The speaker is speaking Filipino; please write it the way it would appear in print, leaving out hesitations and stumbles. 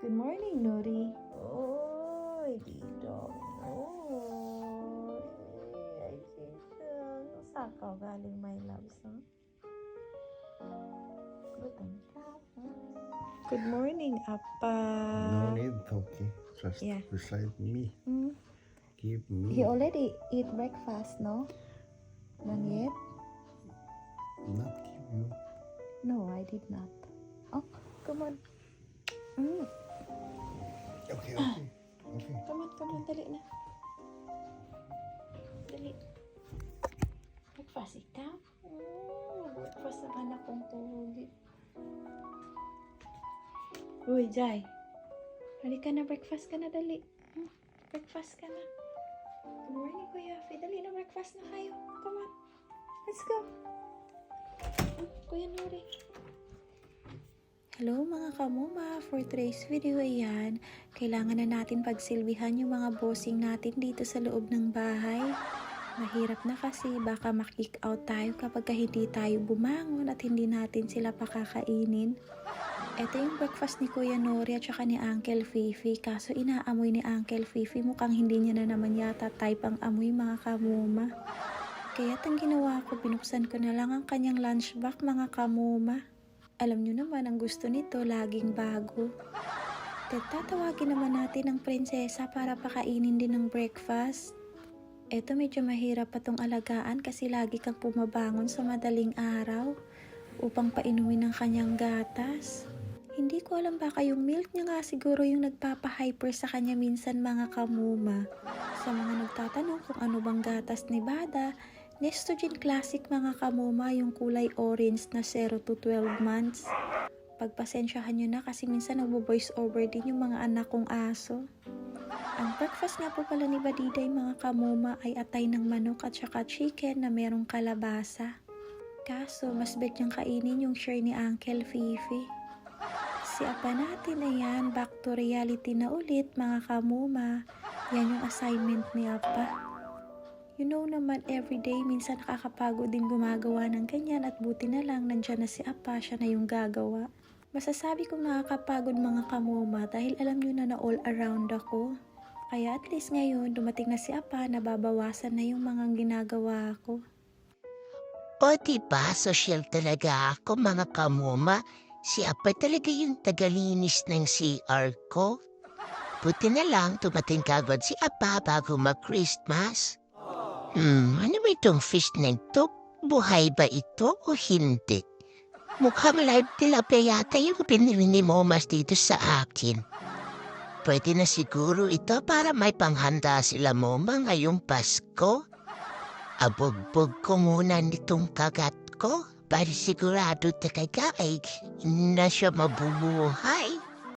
Good morning, Nuri. Oy, dito. Oy, ay, sisang. Saan ka galing, my loves, huh? Guten Tag. Good morning, Appa. No need, okay. Just Yeah. beside me. Hmm? Give me. He already eat breakfast, no? None yet? Not give you. No, I did not. Oh, come on. Mm. Okay. Come on, dali na. Dali. Breakfast ikaw? Breakfast ang anak kong tuhuli. Uy, Jai. Halika na, breakfast ka na, dali. Breakfast ka na. Good morning, Kuya Afi. Dali na, breakfast na kayo. Come on. Let's go. Kuya Nuri. Hello mga kamuma, for today's video ayan, kailangan na natin pagsilbihan yung mga bossing natin dito sa loob ng bahay. Mahirap na kasi baka makick out tayo kapag hindi tayo bumangon at hindi natin sila pakakainin. Ito yung breakfast ni Kuya Nori at saka ni Uncle Fifi, kaso inaamoy ni Uncle Fifi, mukhang hindi niya na naman yata type ang amoy mga kamuma. Kaya't ang ginawa ko, binuksan ko na lang ang kanyang lunchbox mga kamuma. Alam nyo naman, ang gusto nito, laging bago. Tatawagin naman natin ang prinsesa para pakainin din ng breakfast. Eto medyo mahirap pa tong alagaan kasi lagi kang pumabangon sa madaling araw upang painumin ang kanyang gatas. Hindi ko alam baka yung milk niya nga siguro yung nagpapa-hyper sa kanya minsan mga kamuma. Sa mga nagtatanong kung ano bang gatas ni Bada, Nestogen Classic mga kamuma, yung kulay orange na 0 to 12 months. Pagpasensyahan nyo na kasi minsan nagbo-voice over din yung mga anak kong aso. Ang breakfast nga po pala ni Badiday mga kamuma ay atay ng manok at saka chicken na merong kalabasa. Kaso mas bet niyang kainin yung share ni Uncle Fifi. Si Apa natin ayan, back to reality na ulit mga kamuma. Yan yung assignment ni Apa. You know naman, everyday, minsan nakakapagod din gumagawa ng ganyan at buti na lang nandyan na si Apa, siya na yung gagawa. Masasabi kong nakakapagod mga kamuma dahil alam nyo na all around ako. Kaya at least ngayon, dumating na si Apa, nababawasan na yung mga ginagawa ko. O diba, social talaga ako mga kamuma. Si Apa talaga yung tagalinis ng CR ko. Buti na lang, dumating kagad si Apa bago mag-Christmas. Ano ba itong fish na ito? Buhay ba ito o hindi? Mukhang live tilapia yata yung pinili ni Momas dito sa akin. Pwede na siguro ito para may panghanda sila Moma ngayong Pasko. Abugbog ko muna nitong kagat ko para sigurado talaga ay na siya mabubuhay.